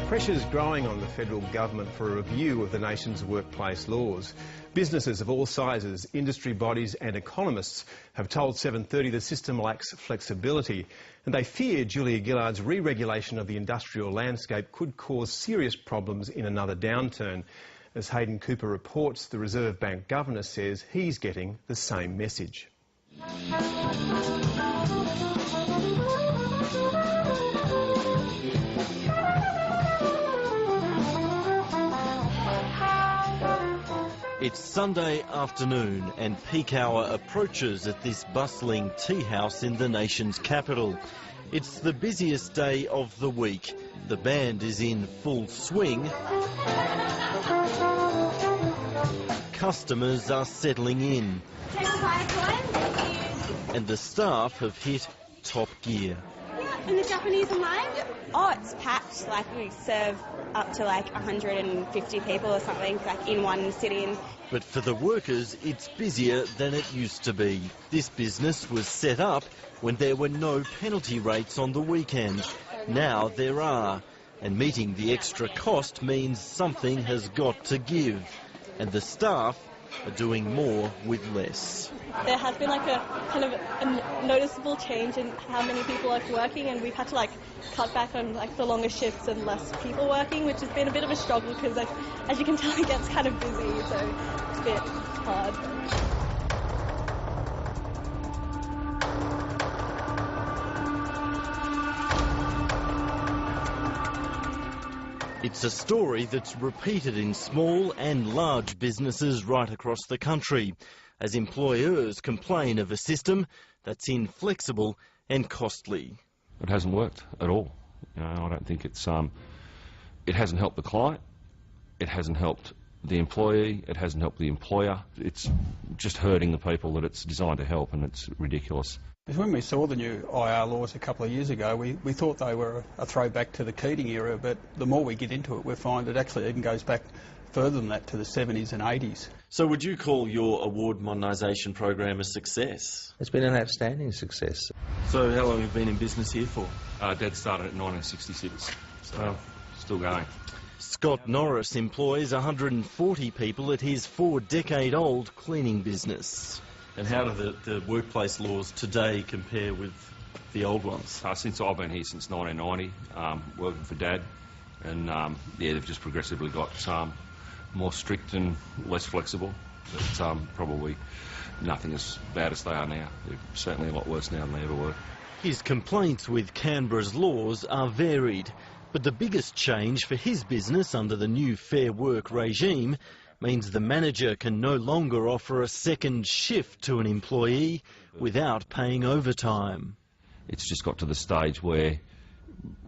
Pressure's growing on the federal government for a review of the nation's workplace laws. Businesses of all sizes, industry bodies and economists have told 7:30 the system lacks flexibility, and they fear Julia Gillard's re-regulation of the industrial landscape could cause serious problems in another downturn. As Hayden Cooper reports, the Reserve Bank Governor says he's getting the same message. It's Sunday afternoon and peak hour approaches at this bustling tea house in the nation's capital. It's the busiest day of the week. The band is in full swing. Customers are settling in. And the staff have hit top gear. And the Japanese are mine? Oh, it's packed. Like, we serve up to like 150 people or something, like in one sitting. But for the workers, it's busier than it used to be. This business was set up when there were no penalty rates on the weekend. Now there are. And meeting the extra cost means something has got to give. And the staff are doing more with less. There has been like a kind of a noticeable change in how many people are working, and we've had to like cut back on like the longer shifts and less people working, which has been a bit of a struggle because, like, as you can tell, it gets kind of busy, so it's a bit hard. It's a story that's repeated in small and large businesses right across the country, as employers complain of a system that's inflexible and costly. It hasn't worked at all. You know, I don't think it's it hasn't helped the client, it hasn't helped the employee, it hasn't helped the employer. It's just hurting the people that it's designed to help, and it's ridiculous. When we saw the new IR laws a couple of years ago, we thought they were a throwback to the Keating era, but the more we get into it, we find it actually even goes back further than that, to the 70s and 80s. So would you call your award modernisation program a success? It's been an outstanding success. So how long have you been in business here for? Dad started in 1966, so still going. Scott Norris employs 140 people at his 4-decade-old cleaning business. And how do the workplace laws today compare with the old ones? Since I've been here since 1990, working for Dad, and yeah, they've just progressively got more strict and less flexible. But probably nothing as bad as they are now. They're certainly a lot worse now than they ever were. His complaints with Canberra's laws are varied, but the biggest change for his business under the new Fair Work regime means the manager can no longer offer a second shift to an employee without paying overtime. It's just got to the stage where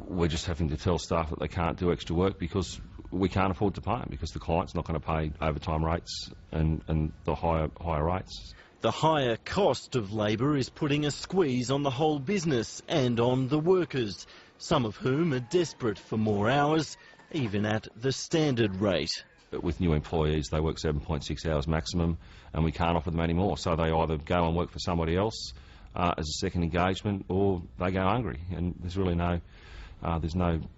we're just having to tell staff that they can't do extra work because we can't afford to pay them, because the client's not going to pay overtime rates and the higher rates. The higher cost of labour is putting a squeeze on the whole business and on the workers, some of whom are desperate for more hours, even at the standard rate. But with new employees, they work 7.6 hours maximum, and we can't offer them any more. So they either go and work for somebody else as a second engagement, or they go hungry. And there's really no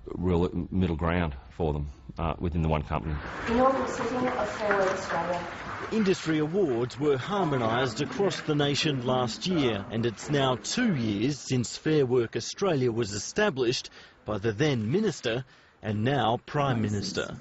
real middle ground for them within the one company. Inaugural sitting of Fair Work Australia. Industry awards were harmonised across the nation last year, and it's now 2 years since Fair Work Australia was established by the then Minister and now Prime Minister.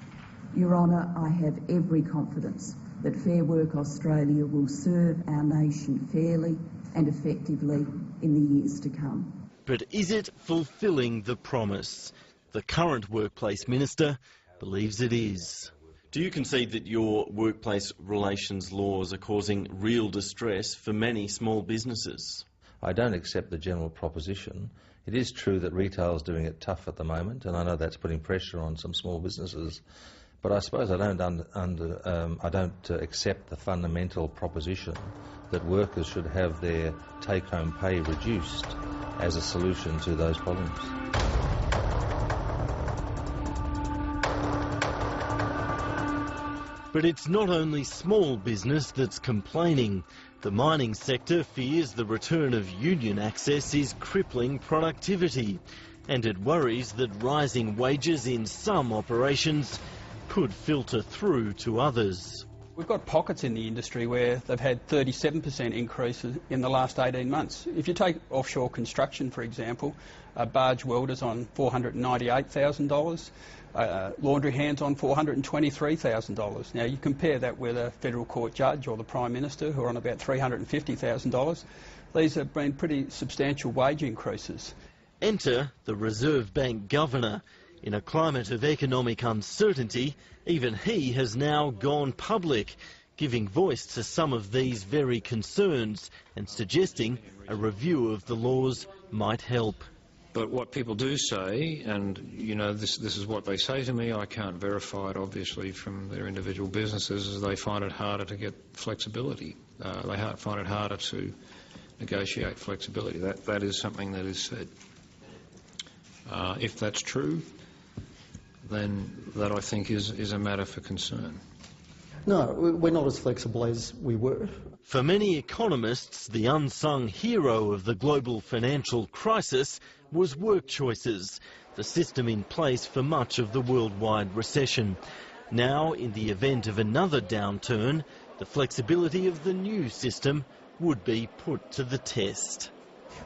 Your Honour, I have every confidence that Fair Work Australia will serve our nation fairly and effectively in the years to come. But is it fulfilling the promise? The current Workplace Minister believes it is. Do you concede that your workplace relations laws are causing real distress for many small businesses? I don't accept the general proposition. It is true that retail is doing it tough at the moment, and I know that's putting pressure on some small businesses. But I suppose I don't accept the fundamental proposition that workers should have their take-home pay reduced as a solution to those problems. But it's not only small business that's complaining. The mining sector fears the return of union access is crippling productivity. and it worries that rising wages in some operations could filter through to others. We've got pockets in the industry where they've had 37% increases in the last 18 months. If you take offshore construction, for example, barge welders on $498,000, laundry hands on $423,000. Now, you compare that with a federal court judge or the Prime Minister, who are on about $350,000. These have been pretty substantial wage increases. Enter the Reserve Bank Governor. In a climate of economic uncertainty, even he has now gone public, giving voice to some of these very concerns and suggesting a review of the laws might help. But what people do say, and you know, this is what they say to me, I can't verify it obviously from their individual businesses, is they find it harder to get flexibility. They find it harder to negotiate flexibility. That is something that is said. If that's true, then that I think is a matter for concern. No, we're not as flexible as we were. For many economists, the unsung hero of the global financial crisis was work choices, the system in place for much of the worldwide recession. Now, in the event of another downturn, the flexibility of the new system would be put to the test.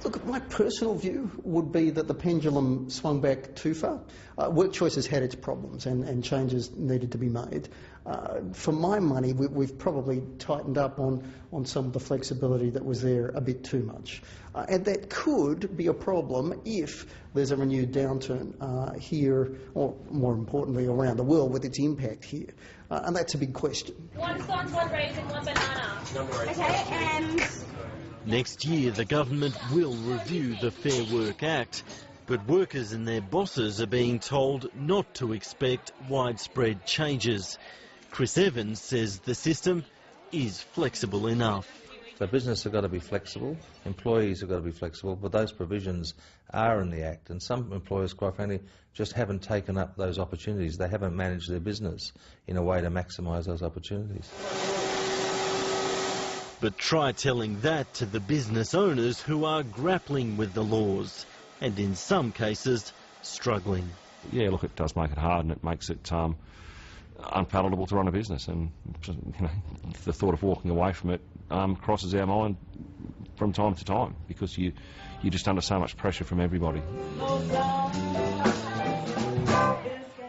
Look, my personal view would be that the pendulum swung back too far. Work choices had its problems and changes needed to be made. For my money, we've probably tightened up on some of the flexibility that was there a bit too much. And that could be a problem if there's a renewed downturn here, or more importantly around the world, with its impact here. And that's a big question. One scones, one raisin, one banana. Okay, and... Next year, the government will review the Fair Work Act, but workers and their bosses are being told not to expect widespread changes. Chris Evans says the system is flexible enough. So business have got to be flexible, employees have got to be flexible, but those provisions are in the Act, and some employers, quite frankly, just haven't taken up those opportunities. They haven't managed their business in a way to maximise those opportunities. But try telling that to the business owners who are grappling with the laws, and in some cases, struggling. Yeah, look, it does make it hard, and it makes it unpalatable to run a business, and you know, the thought of walking away from it crosses our mind from time to time, because you're just under so much pressure from everybody.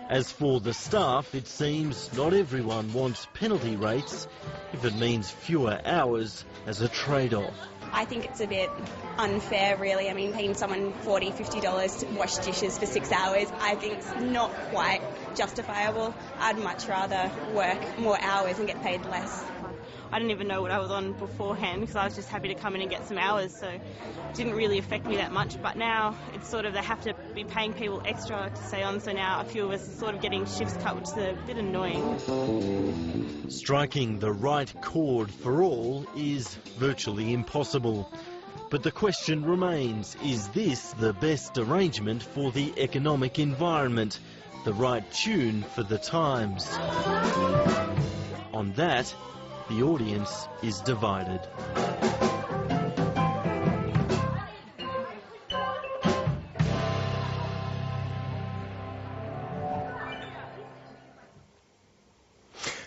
As for the staff, it seems not everyone wants penalty rates if it means fewer hours as a trade-off. I think it's a bit unfair, really. I mean, paying someone $40, $50 to wash dishes for 6 hours, I think it's not quite justifiable. I'd much rather work more hours and get paid less. I didn't even know what I was on beforehand, because I was just happy to come in and get some hours, so it didn't really affect me that much. But now it's sort of, they have to be paying people extra to stay on, so now a few of us are sort of getting shifts cut, which is a bit annoying. Striking the right chord for all is virtually impossible. But the question remains, is this the best arrangement for the economic environment, the right tune for the times? On that, the audience is divided.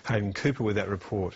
Hayden Cooper with that report.